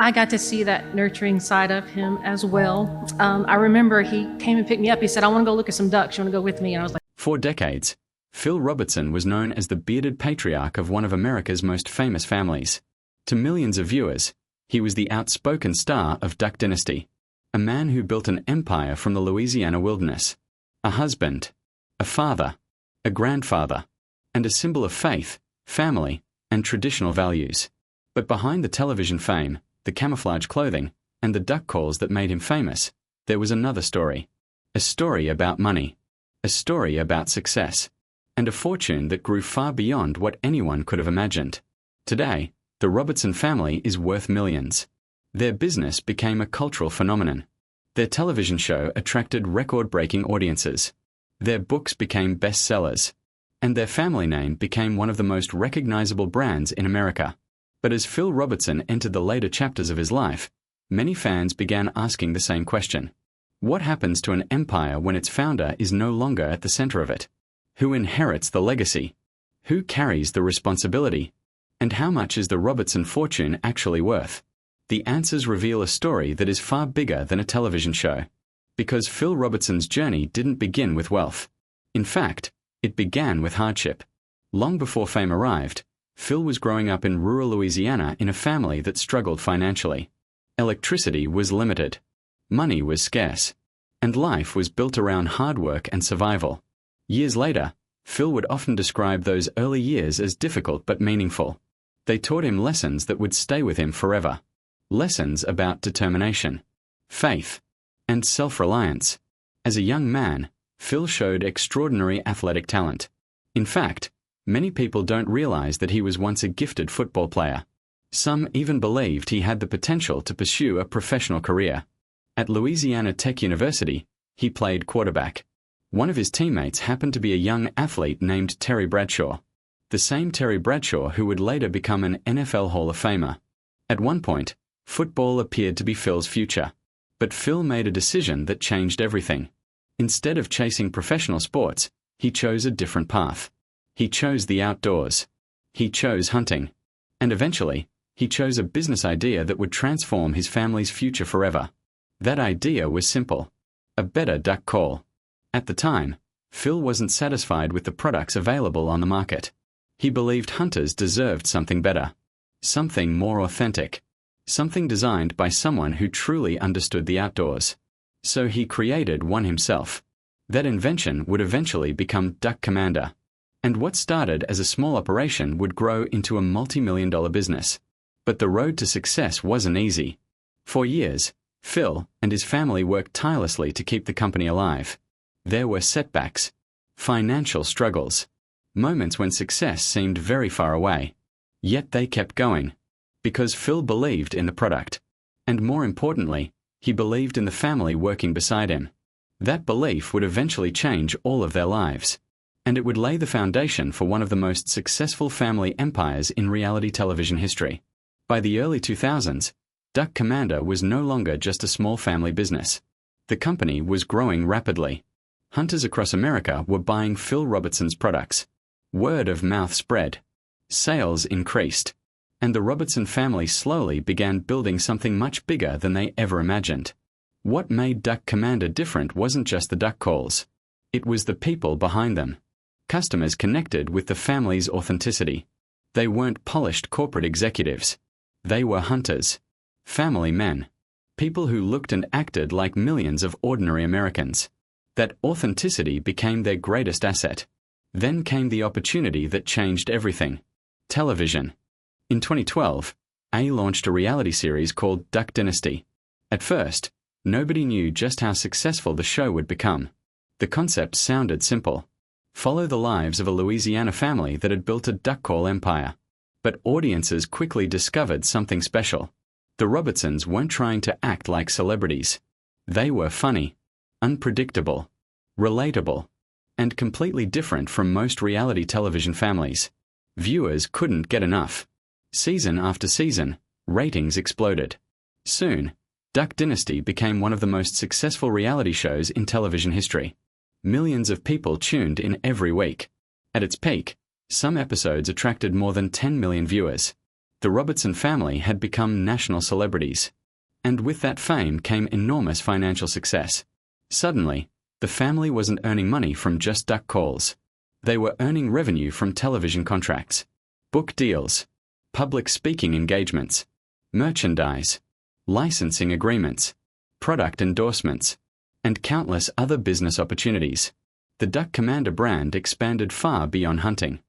I got to see that nurturing side of him as well. I remember he came and picked me up. He said, I want to go look at some ducks. You want to go with me? And I was like, For decades, Phil Robertson was known as the bearded patriarch of one of America's most famous families. To millions of viewers, he was the outspoken star of Duck Dynasty, a man who built an empire from the Louisiana wilderness. A husband, a father, a grandfather, and a symbol of faith, family, and traditional values. But behind the television fame, the camouflage clothing, and the duck calls that made him famous, there was another story. A story about money. A story about success. And a fortune that grew far beyond what anyone could have imagined. Today, the Robertson family is worth millions. Their business became a cultural phenomenon. Their television show attracted record-breaking audiences. Their books became bestsellers. And their family name became one of the most recognizable brands in America. But as Phil Robertson entered the later chapters of his life, many fans began asking the same question. What happens to an empire when its founder is no longer at the center of it? Who inherits the legacy? Who carries the responsibility? And how much is the Robertson fortune actually worth? The answers reveal a story that is far bigger than a television show. Because Phil Robertson's journey didn't begin with wealth. In fact, it began with hardship. Long before fame arrived, Phil was growing up in rural Louisiana in a family that struggled financially. Electricity was limited. Money was scarce. And life was built around hard work and survival. Years later, Phil would often describe those early years as difficult but meaningful. They taught him lessons that would stay with him forever. Lessons about determination, faith, and self-reliance. As a young man, Phil showed extraordinary athletic talent. In fact, many people don't realize that he was once a gifted football player. Some even believed he had the potential to pursue a professional career. At Louisiana Tech University, he played quarterback. One of his teammates happened to be a young athlete named Terry Bradshaw, the same Terry Bradshaw who would later become an NFL Hall of Famer. At one point, football appeared to be Phil's future. But Phil made a decision that changed everything. Instead of chasing professional sports, he chose a different path. He chose the outdoors. He chose hunting. And eventually, he chose a business idea that would transform his family's future forever. That idea was simple. A better duck call. At the time, Phil wasn't satisfied with the products available on the market. He believed hunters deserved something better. Something more authentic. Something designed by someone who truly understood the outdoors. So he created one himself. That invention would eventually become Duck Commander. And what started as a small operation would grow into a multi-million-dollar business. But the road to success wasn't easy. For years, Phil and his family worked tirelessly to keep the company alive. There were setbacks, financial struggles, moments when success seemed very far away. Yet they kept going. Because Phil believed in the product. And more importantly, he believed in the family working beside him. That belief would eventually change all of their lives. And it would lay the foundation for one of the most successful family empires in reality television history. By the early 2000s, Duck Commander was no longer just a small family business. The company was growing rapidly. Hunters across America were buying Phil Robertson's products. Word of mouth spread. Sales increased. And the Robertson family slowly began building something much bigger than they ever imagined. What made Duck Commander different wasn't just the duck calls. It was the people behind them. Customers connected with the family's authenticity. They weren't polished corporate executives. They were hunters. Family men. People who looked and acted like millions of ordinary Americans. That authenticity became their greatest asset. Then came the opportunity that changed everything. Television. In 2012, A launched a reality series called Duck Dynasty. At first, nobody knew just how successful the show would become. The concept sounded simple. Follow the lives of a Louisiana family that had built a duck call empire. But audiences quickly discovered something special. The Robertsons weren't trying to act like celebrities. They were funny, unpredictable, relatable, and completely different from most reality television families. Viewers couldn't get enough. Season after season, ratings exploded. Soon, Duck Dynasty became one of the most successful reality shows in television history. Millions of people tuned in every week. At its peak, some episodes attracted more than 10 million viewers. The Robertson family had become national celebrities. And with that fame came enormous financial success. Suddenly, the family wasn't earning money from just duck calls. They were earning revenue from television contracts, book deals, public speaking engagements, merchandise, licensing agreements, product endorsements, and countless other business opportunities. The Duck Commander brand expanded far beyond hunting.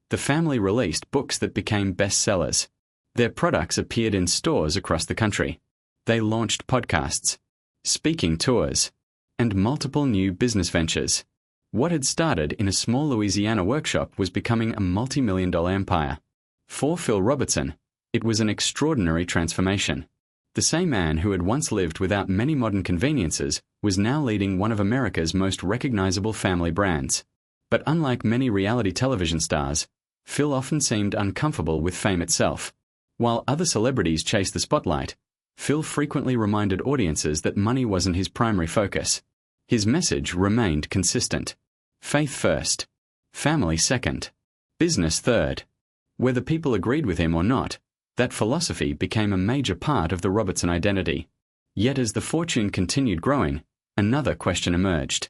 The family released books that became bestsellers. Their products appeared in stores across the country. They launched podcasts, speaking tours, and multiple new business ventures. What had started in a small Louisiana workshop was becoming a multi-million-dollar empire. For Phil Robertson, it was an extraordinary transformation. The same man who had once lived without many modern conveniences was now leading one of America's most recognizable family brands. But unlike many reality television stars, Phil often seemed uncomfortable with fame itself. While other celebrities chased the spotlight, Phil frequently reminded audiences that money wasn't his primary focus. His message remained consistent. Faith first, family second, business third. Whether people agreed with him or not, that philosophy became a major part of the Robertson identity. Yet as the fortune continued growing, another question emerged.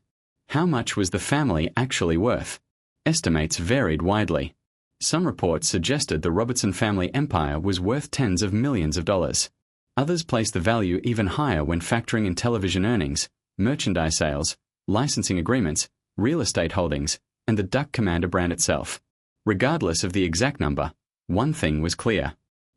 How much was the family actually worth? Estimates varied widely. Some reports suggested the Robertson family empire was worth tens of millions of dollars. Others placed the value even higher when factoring in television earnings, merchandise sales, licensing agreements, real estate holdings, and the Duck Commander brand itself. Regardless of the exact number, one thing was clear.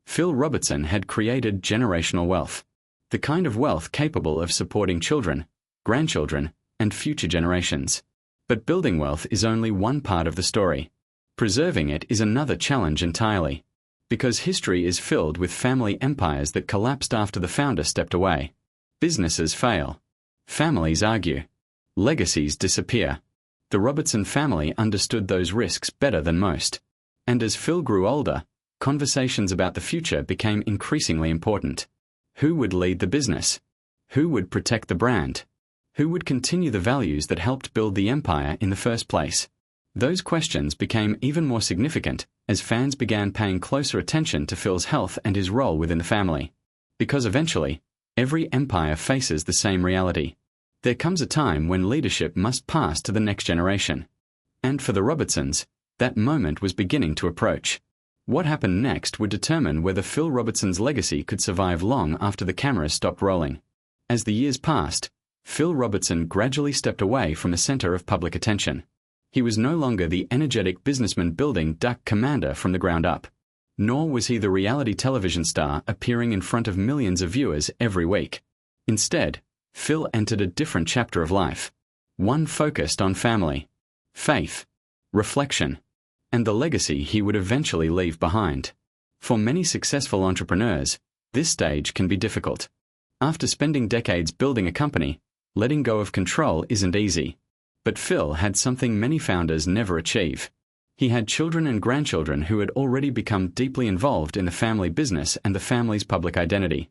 Phil Robertson had created generational wealth. The kind of wealth capable of supporting children, grandchildren, and future generations. But building wealth is only one part of the story. Preserving it is another challenge entirely. Because history is filled with family empires that collapsed after the founder stepped away. Businesses fail. Families argue. Legacies disappear. The Robertson family understood those risks better than most. And as Phil grew older, conversations about the future became increasingly important. Who would lead the business? Who would protect the brand? Who would continue the values that helped build the empire in the first place? Those questions became even more significant as fans began paying closer attention to Phil's health and his role within the family. Because eventually, every empire faces the same reality. There comes a time when leadership must pass to the next generation. And for the Robertsons, that moment was beginning to approach. What happened next would determine whether Phil Robertson's legacy could survive long after the cameras stopped rolling. As the years passed, Phil Robertson gradually stepped away from the center of public attention. He was no longer the energetic businessman building Duck Commander from the ground up. Nor was he the reality television star appearing in front of millions of viewers every week. Instead, Phil entered a different chapter of life. One focused on family, faith, reflection, and the legacy he would eventually leave behind. For many successful entrepreneurs, this stage can be difficult. After spending decades building a company, letting go of control isn't easy. But Phil had something many founders never achieve. He had children and grandchildren who had already become deeply involved in the family business and the family's public identity.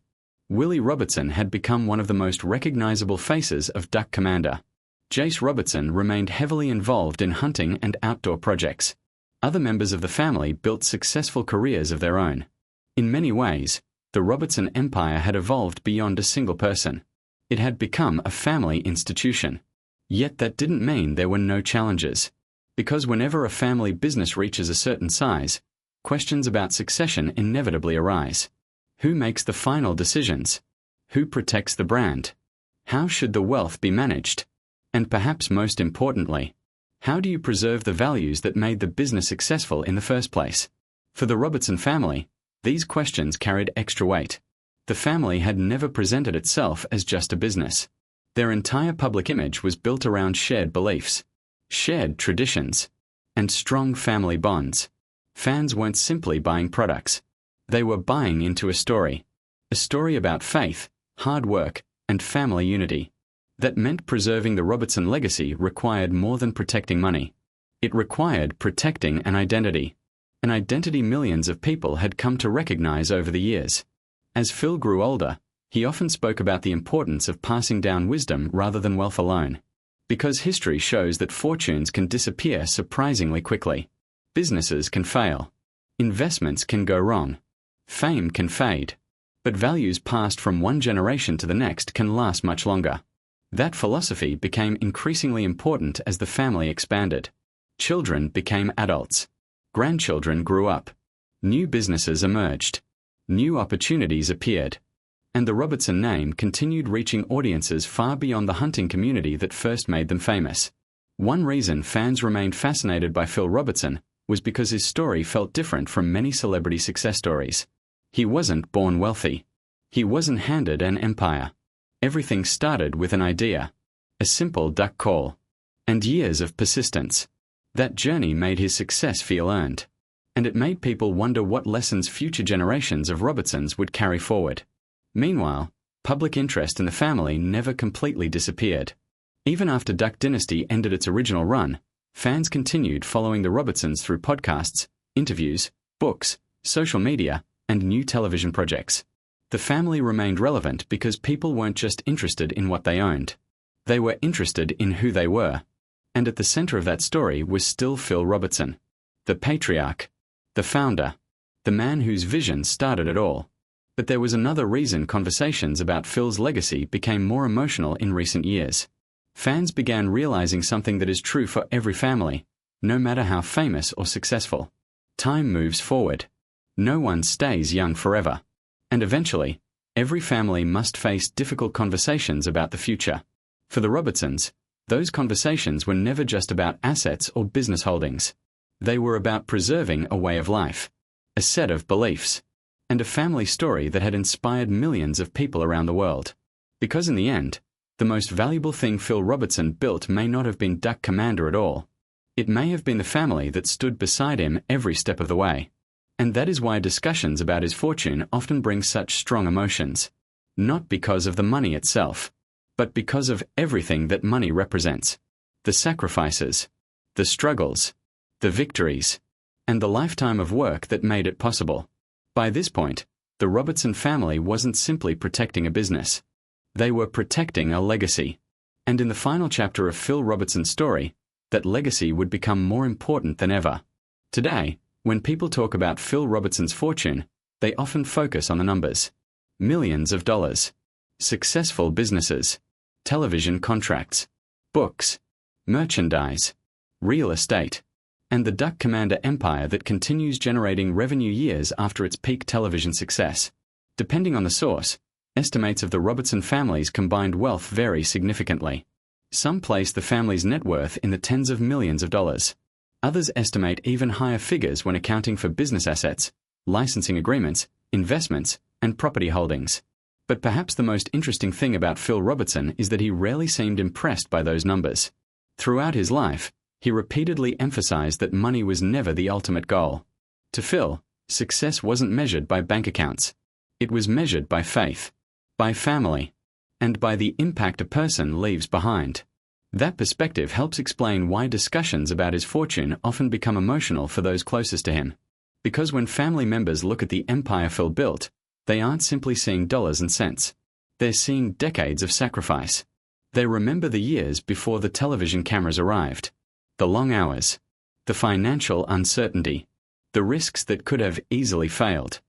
Willie Robertson had become one of the most recognizable faces of Duck Commander. Jase Robertson remained heavily involved in hunting and outdoor projects. Other members of the family built successful careers of their own. In many ways, the Robertson empire had evolved beyond a single person. It had become a family institution. Yet that didn't mean there were no challenges. Because whenever a family business reaches a certain size, questions about succession inevitably arise. Who makes the final decisions? Who protects the brand? How should the wealth be managed? And perhaps most importantly, how do you preserve the values that made the business successful in the first place? For the Robertson family, these questions carried extra weight. The family had never presented itself as just a business. Their entire public image was built around shared beliefs, shared traditions, and strong family bonds. Fans weren't simply buying products. They were buying into a story about faith, hard work, and family unity. That meant preserving the Robertson legacy required more than protecting money. It required protecting an identity millions of people had come to recognize over the years. As Phil grew older, he often spoke about the importance of passing down wisdom rather than wealth alone. Because history shows that fortunes can disappear surprisingly quickly. Businesses can fail. Investments can go wrong. Fame can fade, but values passed from one generation to the next can last much longer. That philosophy became increasingly important as the family expanded. Children became adults. Grandchildren grew up. New businesses emerged. New opportunities appeared. And the Robertson name continued reaching audiences far beyond the hunting community that first made them famous. One reason fans remained fascinated by Phil Robertson was because his story felt different from many celebrity success stories. He wasn't born wealthy. He wasn't handed an empire. Everything started with an idea, a simple duck call, and years of persistence. That journey made his success feel earned, and it made people wonder what lessons future generations of Robertsons would carry forward. Meanwhile, public interest in the family never completely disappeared. Even after Duck Dynasty ended its original run, fans continued following the Robertsons through podcasts, interviews, books, social media, and new television projects. The family remained relevant because people weren't just interested in what they owned. They were interested in who they were. And at the center of that story was still Phil Robertson, the patriarch, the founder, the man whose vision started it all. But there was another reason conversations about Phil's legacy became more emotional in recent years. Fans began realizing something that is true for every family, no matter how famous or successful. Time moves forward. No one stays young forever. And eventually, every family must face difficult conversations about the future. For the Robertsons, those conversations were never just about assets or business holdings. They were about preserving a way of life, a set of beliefs, and a family story that had inspired millions of people around the world. Because in the end, the most valuable thing Phil Robertson built may not have been Duck Commander at all. It may have been the family that stood beside him every step of the way. And that is why discussions about his fortune often bring such strong emotions. Not because of the money itself, but because of everything that money represents. The sacrifices, the struggles, the victories, and the lifetime of work that made it possible. By this point, the Robertson family wasn't simply protecting a business. They were protecting a legacy. And in the final chapter of Phil Robertson's story, that legacy would become more important than ever. Today, when people talk about Phil Robertson's fortune, they often focus on the numbers. Millions of dollars. Successful businesses. Television contracts. Books. Merchandise. Real estate. And the Duck Commander empire that continues generating revenue years after its peak television success. Depending on the source, estimates of the Robertson family's combined wealth vary significantly. Some place the family's net worth in the tens of millions of dollars. Others estimate even higher figures when accounting for business assets, licensing agreements, investments, and property holdings. But perhaps the most interesting thing about Phil Robertson is that he rarely seemed impressed by those numbers. Throughout his life, he repeatedly emphasized that money was never the ultimate goal. To Phil, success wasn't measured by bank accounts. It was measured by faith, by family, and by the impact a person leaves behind. That perspective helps explain why discussions about his fortune often become emotional for those closest to him. Because when family members look at the empire Phil built, they aren't simply seeing dollars and cents. They're seeing decades of sacrifice. They remember the years before the television cameras arrived. The long hours. The financial uncertainty. The risks that could have easily failed.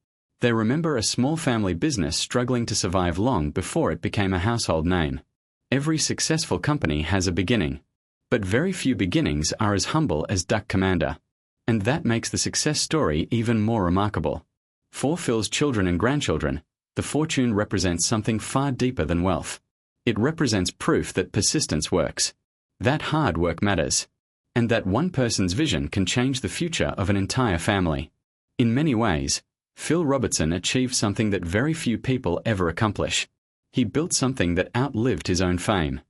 They remember a small family business struggling to survive long before it became a household name. Every successful company has a beginning. But very few beginnings are as humble as Duck Commander. And that makes the success story even more remarkable. For Phil's children and grandchildren, the fortune represents something far deeper than wealth. It represents proof that persistence works, that hard work matters, and that one person's vision can change the future of an entire family. In many ways, Phil Robertson achieved something that very few people ever accomplish. He built something that outlived his own fame.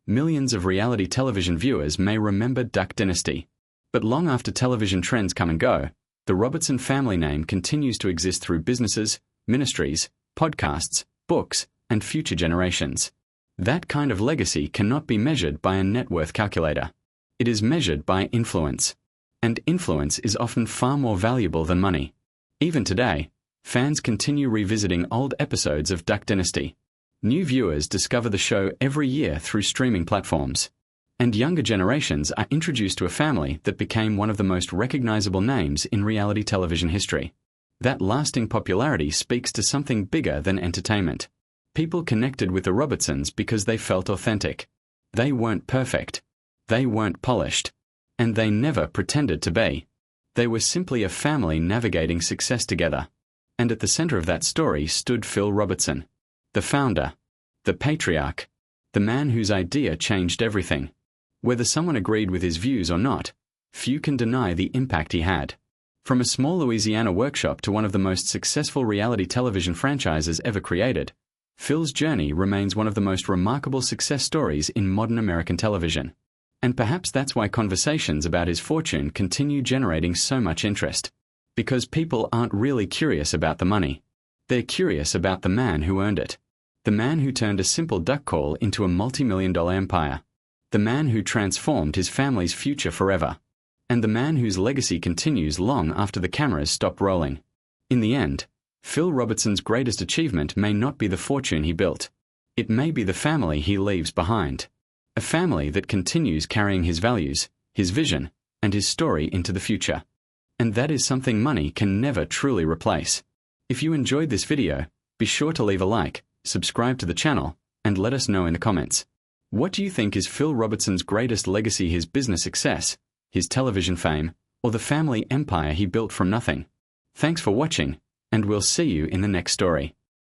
Millions of reality television viewers may remember Duck Dynasty. But long after television trends come and go, the Robertson family name continues to exist through businesses, ministries, podcasts, books, and future generations. That kind of legacy cannot be measured by a net worth calculator. It is measured by influence. And influence is often far more valuable than money. Even today, fans continue revisiting old episodes of Duck Dynasty. New viewers discover the show every year through streaming platforms. And younger generations are introduced to a family that became one of the most recognizable names in reality television history. That lasting popularity speaks to something bigger than entertainment. People connected with the Robertsons because they felt authentic. They weren't perfect. They weren't polished. And they never pretended to be. They were simply a family navigating success together. And at the center of that story stood Phil Robertson, the founder, the patriarch, the man whose idea changed everything. Whether someone agreed with his views or not, few can deny the impact he had. From a small Louisiana workshop to one of the most successful reality television franchises ever created, Phil's journey remains one of the most remarkable success stories in modern American television. And perhaps that's why conversations about his fortune continue generating so much interest. Because people aren't really curious about the money. They're curious about the man who earned it. The man who turned a simple duck call into a multi-million-dollar empire. The man who transformed his family's future forever. And the man whose legacy continues long after the cameras stop rolling. In the end, Phil Robertson's greatest achievement may not be the fortune he built. It may be the family he leaves behind. A family that continues carrying his values, his vision, and his story into the future. And that is something money can never truly replace. If you enjoyed this video, be sure to leave a like, subscribe to the channel, and let us know in the comments. What do you think is Phil Robertson's greatest legacy, his business success, his television fame, or the family empire he built from nothing? Thanks for watching, and we'll see you in the next story.